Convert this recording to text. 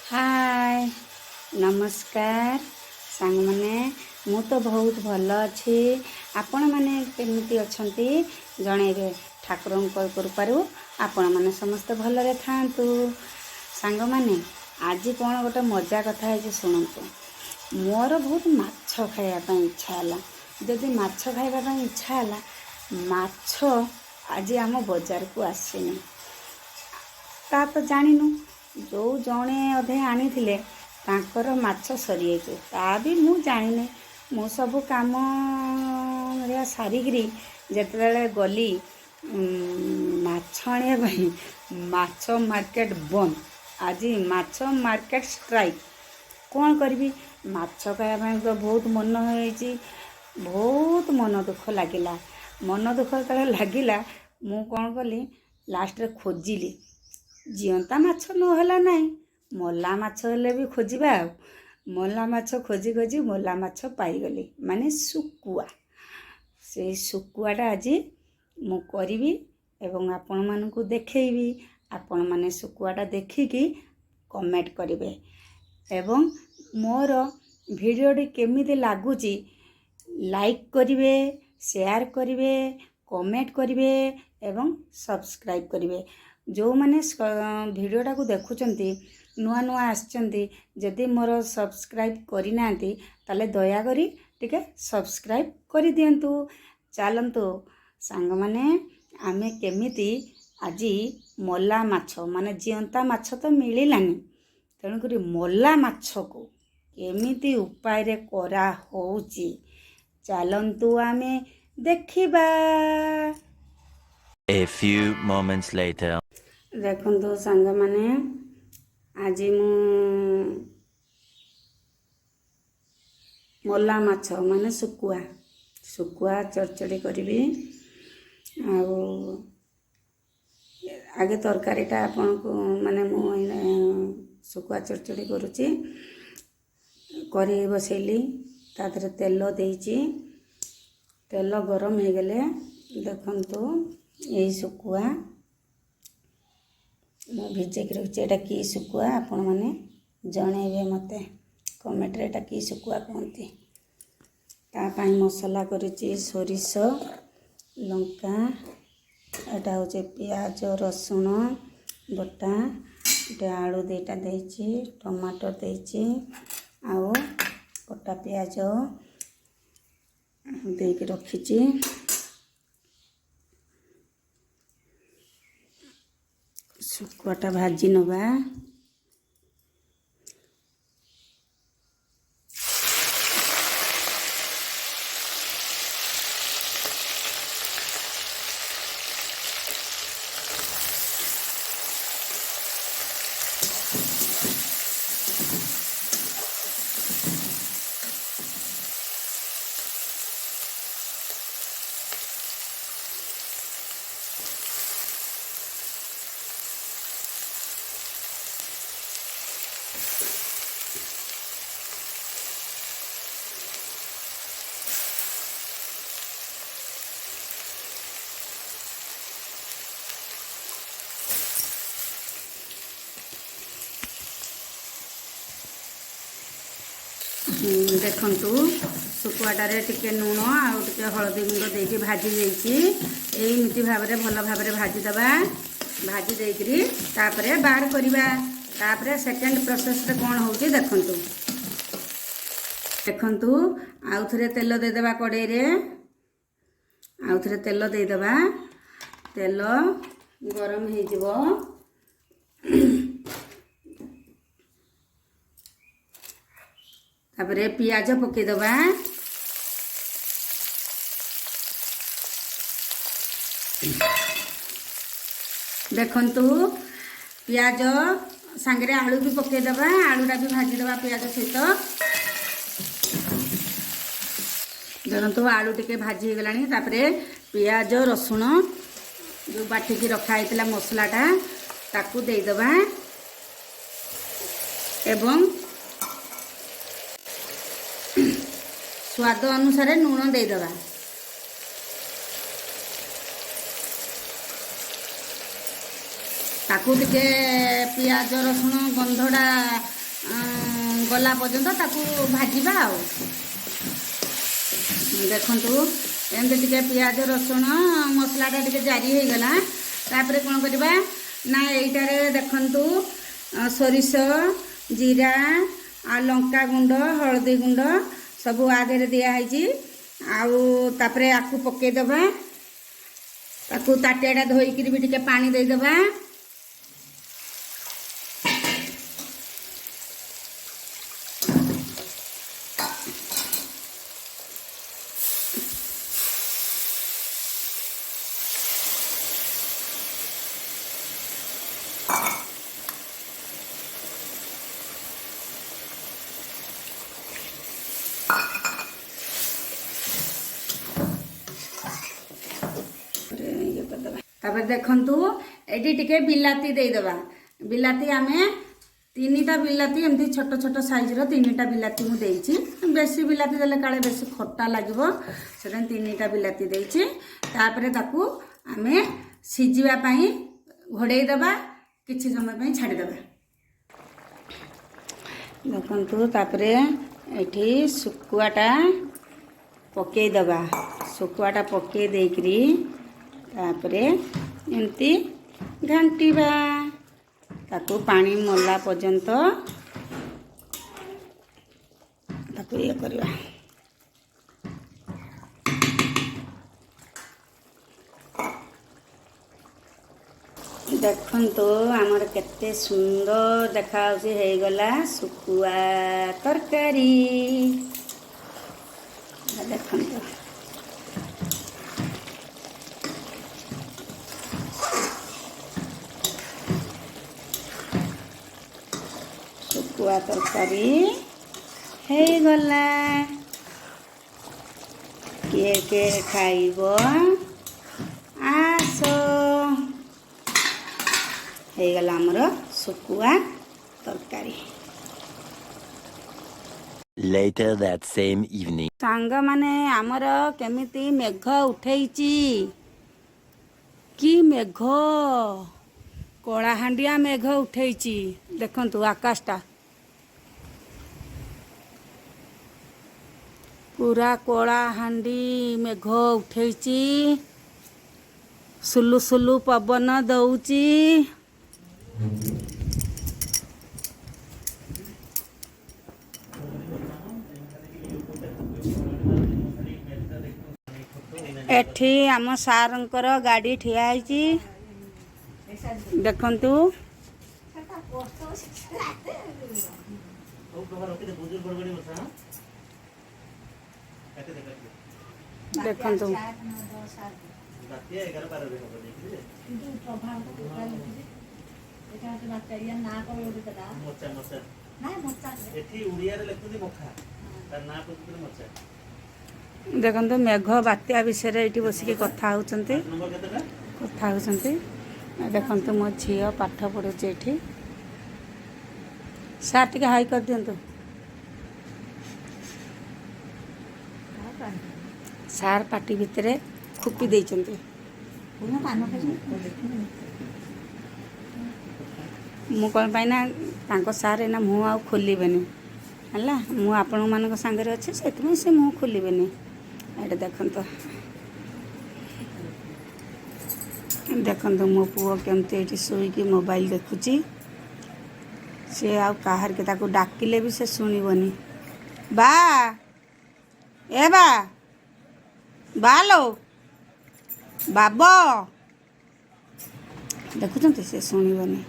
हाय नमस्कार सांग माने मु तो बहुत भल अच्छी आपण माने केमिति अछंती जणेबे ठाकुरन कृपारू आपण माने समस्त भलरे थांतु। सांग माने आज कौन गोटे मजा कथा है शुणु। मोर बहुत माछ खाइबा इच्छा है। जदि माछ खाइबा इच्छा है माछ आज आम बजार को आसीनी ता तो जानिनु जो जणे अधे आनी तांकर माछ सरी ता भी मु जानी मु सब काम सारिकी जिते गली माछ आने माछ मार्केट बंद। आज माछ मार्केट स्ट्राइक कौन करी माछ खाया तो बहुत मन हो बहुत मन दुख लगिला। मन दुख लगिला मु कौन कली लास्ट रे खोजिली जीवंता माछ नहला नाई मल्ला माछ हेले भी खोजिबा मल्ला माछ खोजी खोजी मल्ला माछ पाईगली माने सुकुआ। से सुकुआटा आज मु करिवि एवं आपण मानकु देखैबी। आपण माने सुकुआटा देखिकी कमेंट करिवे एवं मोर भिडियोटी केमिति लागुची लाइक करिवे शेयर करिवे कमेंट करिवे एवं सब्सक्राइब करिवे। जो माने भिडियोटा को देखुचंती नुआ नुआ आसचंती जदि मोर सब्सक्राइब करि नांती ताले दया करी टिके सब्सक्राइब करि दियंतु। चलंतु सांग माने आमे केमिति आजी मल्ला माछ माने जीवंता माछ तो मिलिलानी तेणु करी मल्ला माछ को केमिति उपाय रे करा होउची चलंतु आमे देखिबा। A few moments later. देखो सांग माने आज मु मल्ला माछ माने सुकुआ सुकुआ चरचड़ी करी आगे तरकारीटा आपन को माने मु सुकुआ चरचड़ी करुची करी बसैली तादरे तेल देइची तेल गरम हो गले देखंतु यही सुकुआ मु भिजेक रखी एटा की सुकुआ आपण माने जणेबे मते कमेंट रे एटा की सुकुआ कहंती। ता पाई मसला करूची सोरिष लंका एटा होचे प्याज रसुण बटा एटा आलू देटा देइची टमाटर देइची आउ कटा प्याज देके रखीची। सुकुआटा भाजी नवा देखंतु सुकुआटारे टिके लुण आउ टिके हलदी गुंड देके भाजी देइची एमिति भाबरे भल भाबरे भाजी दबा भाजी देइकरी तापरे बाहर करिबा। तापरे सेकंड प्रोसेस रे कोन होउची देखंतु देखंतु आउ थरे तेल दे देबा कड़ाई रे आउ थरे तेल दे देबा तेल गरम हे जिवो तापरे पियाज पके दबा देखंतु पियाज सांगरे आलू भी पके दबा आलूटा भी भाजी दबा पियाज सहित देखंतु आलू टिके भाजी गलानी तापरे पियाज रसुण जो बाटिकी रखा हैतला मसलाटा ताकू दे दबा एवं स्वाद अनुसार लुण दे दबा ताकू टिके पियाज रसुण गंधटा गला पर्यंत ताकू भाजिबा आउ देखंतु एमती टिके पियाज रसुण मसलाटा टिके जारी हो गला तापरे कौन करबा ना एइटारे देखंतु सोरिष जीरा आ लंका गुंड हळदी गुंड सब आधे दिया है आउ तापरे आकु पके दबा ताकू ताटियाटा धोईकरी भी टिके पानी दे दबा तापर देखंतु एटी टिके बिलाती दे दबा बिलाती आमे तीनटा बिलाती एमती छोट छोट साइज रो तीनटा बिलाती मु देइची बेसी बिलाती देले काले बेसी खट्टा लागबो सेदन तीनटा बिलाती देइची तापरे ताकू आमे सिजिबा पई घोड़े दबा किछि समय पई छाडी दबा देखंतु तापरे एठी सुकुआटा पके दबा सुकुआटा पके देकरी तापरे एमती घांटीबा ताकू पानी मला पर्यंत ताकू ये करबा देखंतु आमर केते सुंदर देखाउसी हे गला सुकुआ तरकारी देखंतु सुकुआ तरकारी हे गला के खाइबो आसो हे गला हमर सुकुआ तरकारी Later that same evening. सांग माने आमर केमिति मेघ उठेइची कि मेघ कलाहांडिया मेघ उठेइची देखंतु आकाशटा पूरा कलाहांडी मेघ उठेइची सुलु सुलु पवन दउची एठी आम सारंकर गाड़ी ठिया है देखंतु देखंतु देखंतु मेघ बात्या विषय ये बसिक कथा होचंती देखंतु मो झियो पाठ पढ़ुचे ये सार टिके हाई कर दियंतु सार पार्टी भितर खुपी देइचंती मु कौन पाई ना तांको सार एना मुँह आ खोलिबेनी है मु आपण मान सांगे अच्छे से से मुँह खोलिबेनी ये देखंतु देखंतु मो पुओ केमती ये शोईकी मोबाइल देखुची सी आ काहार के ताको डाकिले भी से शुणिबनी बा ए बा लो बाबो देखुचंती से शुणिबनी